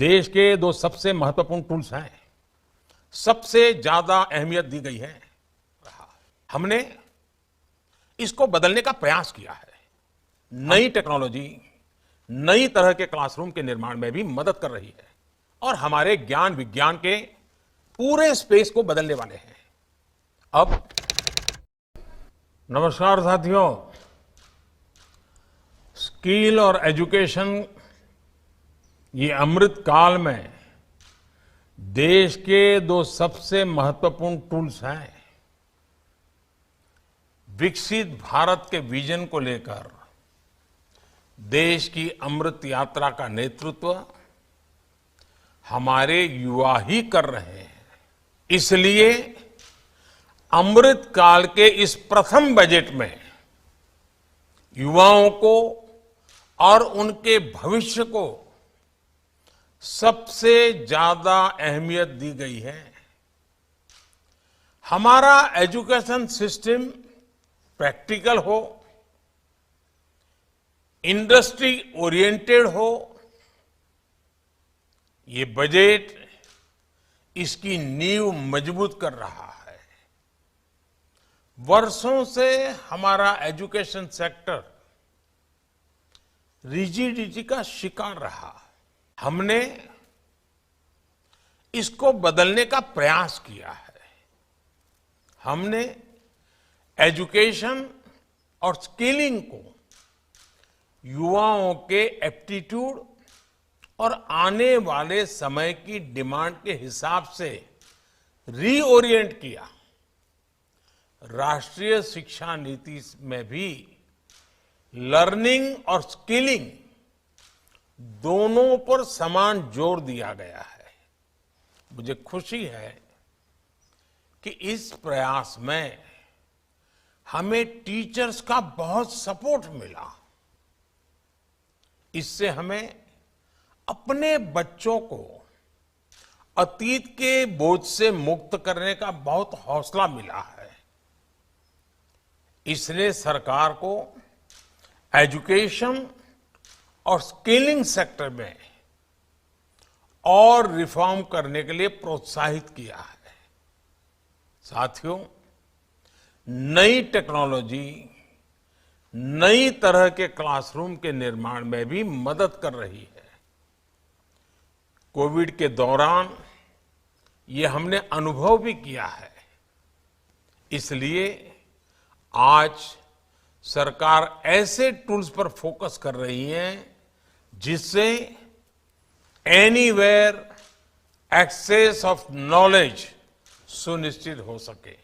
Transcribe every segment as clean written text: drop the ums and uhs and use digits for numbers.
देश के दो सबसे महत्वपूर्ण टूल्स हैं, सबसे ज्यादा अहमियत दी गई है। हमने इसको बदलने का प्रयास किया है। नई टेक्नोलॉजी नई तरह के क्लासरूम के निर्माण में भी मदद कर रही है और हमारे ज्ञान विज्ञान के पूरे स्पेस को बदलने वाले हैं। अब नमस्कार साथियों, स्किल और एजुकेशन ये अमृत काल में देश के दो सबसे महत्वपूर्ण टूल्स हैं। विकसित भारत के विजन को लेकर देश की अमृत यात्रा का नेतृत्व हमारे युवा ही कर रहे हैं। इसलिए अमृत काल के इस प्रथम बजट में युवाओं को और उनके भविष्य को सबसे ज्यादा अहमियत दी गई है। हमारा एजुकेशन सिस्टम प्रैक्टिकल हो, इंडस्ट्री ओरिएंटेड हो, ये बजट इसकी नींव मजबूत कर रहा है। वर्षों से हमारा एजुकेशन सेक्टर रिजिडिटी का शिकार रहा। हमने इसको बदलने का प्रयास किया है। हमने एजुकेशन और स्किलिंग को युवाओं के एप्टीट्यूड और आने वाले समय की डिमांड के हिसाब से रीओरिएंट किया। राष्ट्रीय शिक्षा नीति में भी लर्निंग और स्किलिंग दोनों पर समान जोर दिया गया है। मुझे खुशी है कि इस प्रयास में हमें टीचर्स का बहुत सपोर्ट मिला। इससे हमें अपने बच्चों को अतीत के बोझ से मुक्त करने का बहुत हौसला मिला है। इसलिए सरकार को एजुकेशन और स्किलिंग सेक्टर में और रिफॉर्म करने के लिए प्रोत्साहित किया है। साथियों, नई टेक्नोलॉजी नई तरह के क्लासरूम के निर्माण में भी मदद कर रही है। कोविड के दौरान ये हमने अनुभव भी किया है। इसलिए आज सरकार ऐसे टूल्स पर फोकस कर रही है जिससे एनीवेयर एक्सेस ऑफ नॉलेज सुनिश्चित हो सके।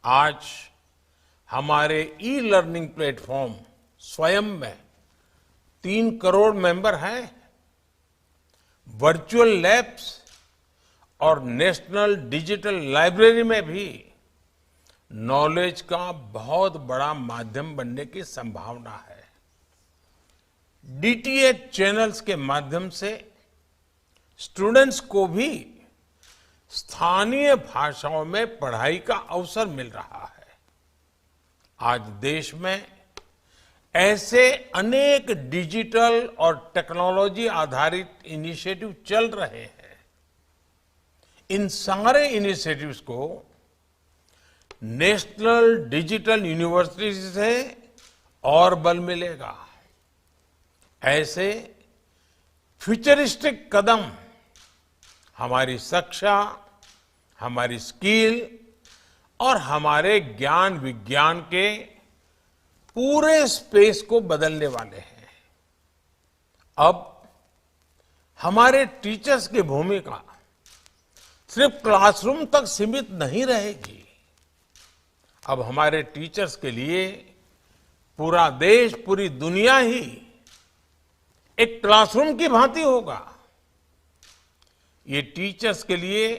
आज हमारे ई लर्निंग प्लेटफॉर्म स्वयं में 3 करोड़ मेंबर हैं। वर्चुअल लैब्स और नेशनल डिजिटल लाइब्रेरी में भी नॉलेज का बहुत बड़ा माध्यम बनने की संभावना है। डीटीएच चैनल्स के माध्यम से स्टूडेंट्स को भी स्थानीय भाषाओं में पढ़ाई का अवसर मिल रहा है। आज देश में ऐसे अनेक डिजिटल और टेक्नोलॉजी आधारित इनिशिएटिव चल रहे हैं। इन सारे इनिशिएटिव्स को नेशनल डिजिटल यूनिवर्सिटी से और बल मिलेगा। ऐसे फ्यूचरिस्टिक कदम हमारी शिक्षा, हमारी स्किल और हमारे ज्ञान विज्ञान के पूरे स्पेस को बदलने वाले हैं। अब हमारे टीचर्स की भूमिका सिर्फ क्लासरूम तक सीमित नहीं रहेगी। अब हमारे टीचर्स के लिए पूरा देश, पूरी दुनिया ही एक क्लासरूम की भांति होगा। ये टीचर्स के लिए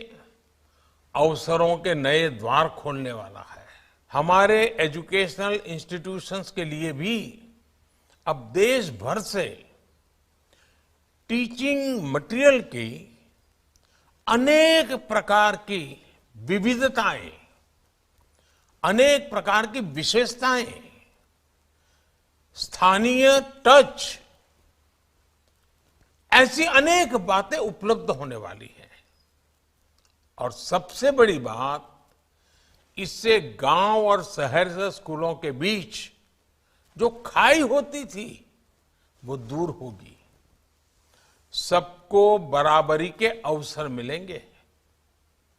अवसरों के नए द्वार खोलने वाला है। हमारे एजुकेशनल इंस्टीट्यूशंस के लिए भी अब देश भर से टीचिंग मटेरियल की अनेक प्रकार की विविधताएं, अनेक प्रकार की विशेषताएं, स्थानीय टच, ऐसी अनेक बातें उपलब्ध होने वाली हैं। और सबसे बड़ी बात, इससे गांव और शहर से स्कूलों के बीच जो खाई होती थी वो दूर होगी। सबको बराबरी के अवसर मिलेंगे।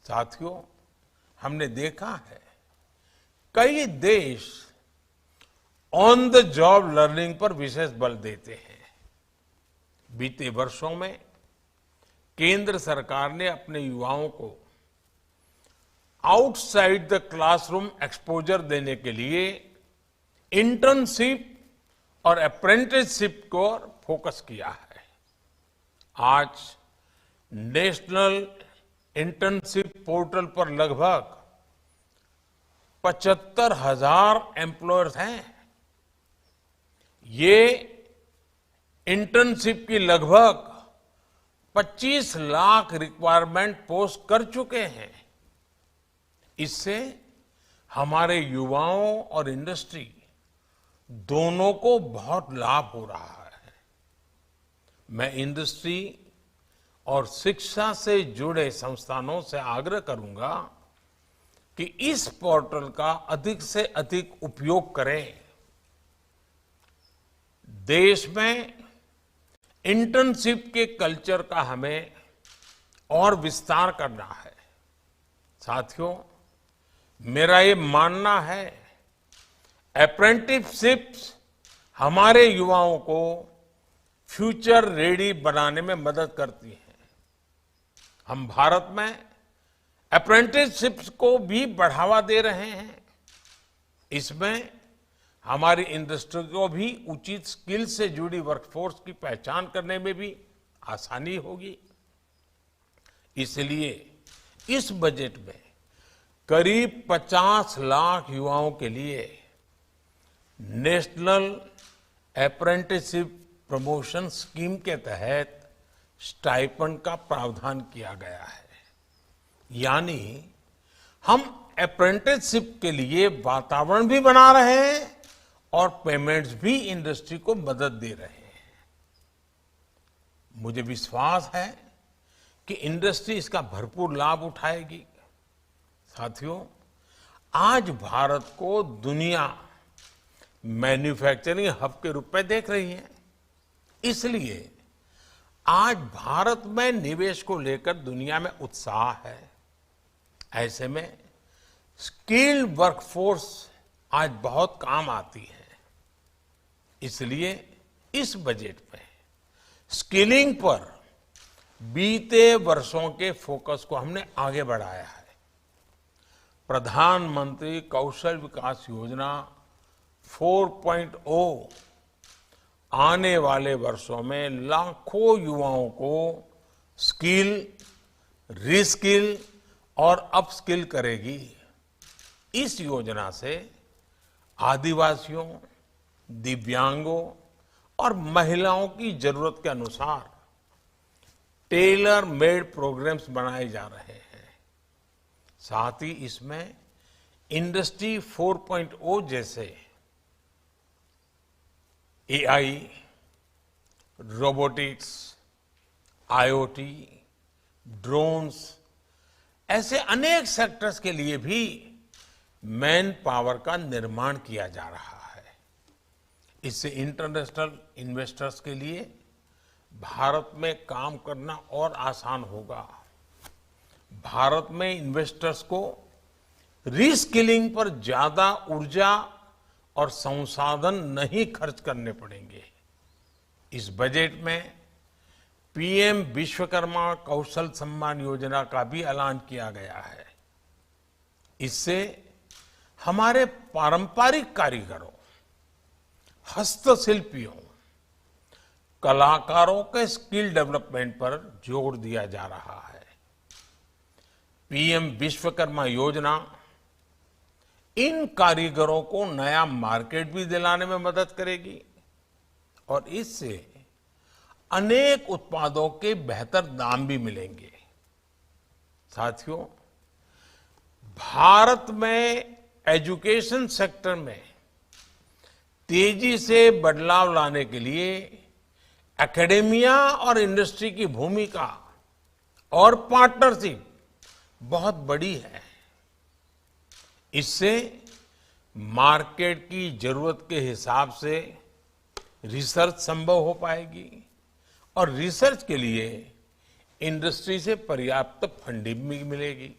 साथियों, हमने देखा है कई देश ऑन द जॉब लर्निंग पर विशेष बल देते हैं। बीते वर्षों में केंद्र सरकार ने अपने युवाओं को आउटसाइड द क्लासरूम एक्सपोजर देने के लिए इंटर्नशिप और अप्रेंटिसशिप को फोकस किया है। आज नेशनल इंटर्नशिप पोर्टल पर लगभग 75,000 एम्प्लॉयर्स हैं। ये इंटर्नशिप की लगभग 25 लाख रिक्वायरमेंट पोस्ट कर चुके हैं। इससे हमारे युवाओं और इंडस्ट्री दोनों को बहुत लाभ हो रहा है। मैं इंडस्ट्री और शिक्षा से जुड़े संस्थानों से आग्रह करूंगा कि इस पोर्टल का अधिक से अधिक उपयोग करें। देश में इंटर्नशिप के कल्चर का हमें और विस्तार करना है। साथियों, मेरा ये मानना है अप्रेंटिसशिप्स हमारे युवाओं को फ्यूचर रेडी बनाने में मदद करती हैं। हम भारत में अप्रेंटिसशिप्स को भी बढ़ावा दे रहे हैं। इसमें हमारी इंडस्ट्री को भी उचित स्किल से जुड़ी वर्कफोर्स की पहचान करने में भी आसानी होगी। इसलिए इस बजट में करीब 50 लाख युवाओं के लिए नेशनल अप्रेंटिसशिप प्रमोशन स्कीम के तहत स्टाइपेंड का प्रावधान किया गया है। यानी हम अप्रेंटिसशिप के लिए वातावरण भी बना रहे हैं और पेमेंट्स भी इंडस्ट्री को मदद दे रहे हैं। मुझे विश्वास है कि इंडस्ट्री इसका भरपूर लाभ उठाएगी। साथियों, आज भारत को दुनिया मैन्युफैक्चरिंग हब के रूप में देख रही है। इसलिए आज भारत में निवेश को लेकर दुनिया में उत्साह है। ऐसे में स्किल्ड वर्कफोर्स आज बहुत काम आती है। इसलिए इस बजट में स्किलिंग पर बीते वर्षों के फोकस को हमने आगे बढ़ाया है। प्रधानमंत्री कौशल विकास योजना 4.0 आने वाले वर्षों में लाखों युवाओं को स्किल, रीस्किल और अपस्किल करेगी। इस योजना से आदिवासियों, दिव्यांगों और महिलाओं की जरूरत के अनुसार टेलर मेड प्रोग्राम्स बनाए जा रहे हैं। साथ ही इसमें इंडस्ट्री 4.0 जैसे एआई, रोबोटिक्स, आईओटी, ड्रोन्स ऐसे अनेक सेक्टर्स के लिए भी मैन पावर का निर्माण किया जा रहा है। इससे इंटरनेशनल इन्वेस्टर्स के लिए भारत में काम करना और आसान होगा। भारत में इन्वेस्टर्स को रीस्किलिंग पर ज्यादा ऊर्जा और संसाधन नहीं खर्च करने पड़ेंगे। इस बजट में पीएम विश्वकर्मा कौशल सम्मान योजना का भी ऐलान किया गया है। इससे हमारे पारंपरिक कारीगरों, हस्तशिल्पियों, कलाकारों के स्किल डेवलपमेंट पर जोर दिया जा रहा है। पीएम विश्वकर्मा योजना इन कारीगरों को नया मार्केट भी दिलाने में मदद करेगी और इससे अनेक उत्पादों के बेहतर दाम भी मिलेंगे। साथियों, भारत में एजुकेशन सेक्टर में तेजी से बदलाव लाने के लिए एकेडेमिया और इंडस्ट्री की भूमिका और पार्टनरशिप बहुत बड़ी है। इससे मार्केट की जरूरत के हिसाब से रिसर्च संभव हो पाएगी और रिसर्च के लिए इंडस्ट्री से पर्याप्त फंडिंग भी मिलेगी।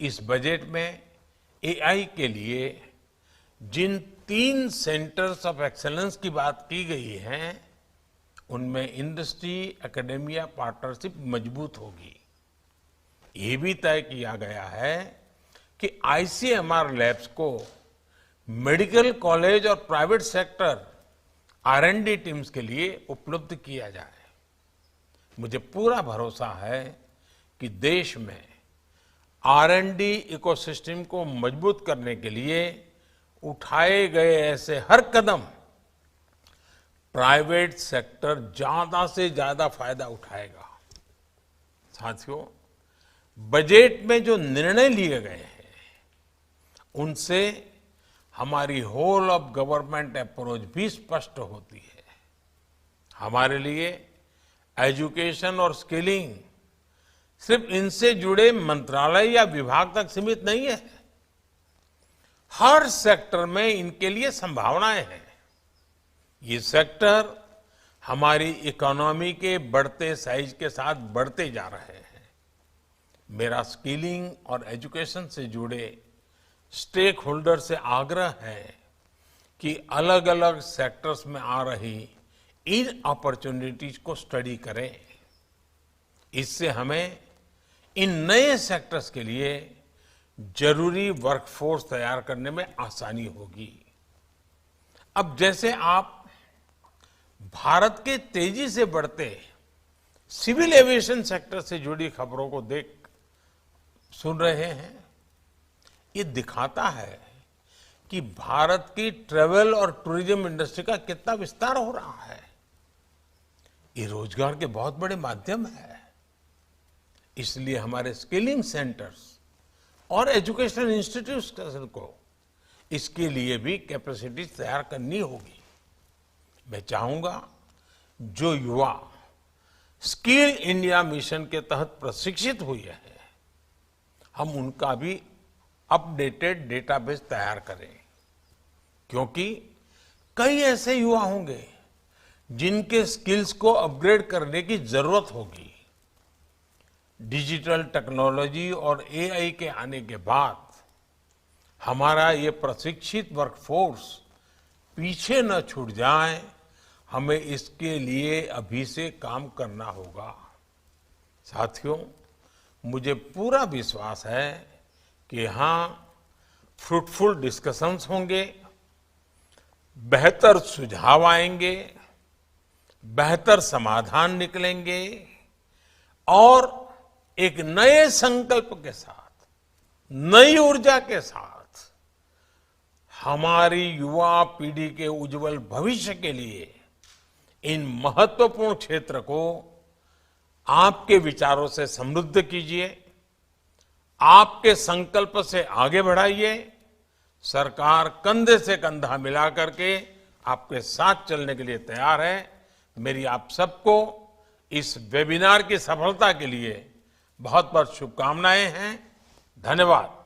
इस बजट में एआई के लिए जिन 3 सेंटर्स ऑफ एक्सीलेंस की बात की गई है, उनमें इंडस्ट्री एकेडेमिया पार्टनरशिप मजबूत होगी। ये भी तय किया गया है कि आईसीएमआर लैब्स को मेडिकल कॉलेज और प्राइवेट सेक्टर R&D टीम्स के लिए उपलब्ध किया जाए। मुझे पूरा भरोसा है कि देश में R&D इकोसिस्टम को मजबूत करने के लिए उठाए गए ऐसे हर कदम प्राइवेट सेक्टर ज्यादा से ज्यादा फायदा उठाएगा। साथियों, बजट में जो निर्णय लिए गए हैं उनसे हमारी होल ऑफ गवर्नमेंट अप्रोच भी स्पष्ट होती है। हमारे लिए एजुकेशन और स्किलिंग सिर्फ इनसे जुड़े मंत्रालय या विभाग तक सीमित नहीं है। हर सेक्टर में इनके लिए संभावनाएं हैं। ये सेक्टर हमारी इकोनॉमी के बढ़ते साइज के साथ बढ़ते जा रहे हैं। मेरा स्किलिंग और एजुकेशन से जुड़े स्टेक होल्डर से आग्रह है कि अलग अलग सेक्टर्स में आ रही इन अपॉर्चुनिटीज को स्टडी करें। इससे हमें इन नए सेक्टर्स के लिए जरूरी वर्कफोर्स तैयार करने में आसानी होगी। अब जैसे आप भारत के तेजी से बढ़ते सिविल एविएशन सेक्टर से जुड़ी खबरों को सुन रहे हैं, ये दिखाता है कि भारत की ट्रेवल और टूरिज्म इंडस्ट्री का कितना विस्तार हो रहा है। ये रोजगार के बहुत बड़े माध्यम है। इसलिए हमारे स्किलिंग सेंटर्स और एजुकेशनल इंस्टीट्यूशन को इसके लिए भी कैपेसिटी तैयार करनी होगी। मैं चाहूंगा जो युवा स्किल इंडिया मिशन के तहत प्रशिक्षित हुए हैं, हम उनका भी अपडेटेड डेटाबेस तैयार करें, क्योंकि कई ऐसे युवा होंगे जिनके स्किल्स को अपग्रेड करने की जरूरत होगी। डिजिटल टेक्नोलॉजी और एआई के आने के बाद हमारा ये प्रशिक्षित वर्कफोर्स पीछे न छूट जाए, हमें इसके लिए अभी से काम करना होगा। साथियों, मुझे पूरा विश्वास है कि यहाँ फ्रूटफुल डिस्कशंस होंगे, बेहतर सुझाव आएंगे, बेहतर समाधान निकलेंगे और एक नए संकल्प के साथ, नई ऊर्जा के साथ हमारी युवा पीढ़ी के उज्जवल भविष्य के लिए इन महत्वपूर्ण क्षेत्र को आपके विचारों से समृद्ध कीजिए, आपके संकल्प से आगे बढ़ाइए। सरकार कंधे से कंधा मिला करके आपके साथ चलने के लिए तैयार है। मेरी आप सबको इस वेबिनार की सफलता के लिए बहुत बहुत शुभकामनाएं हैं। धन्यवाद।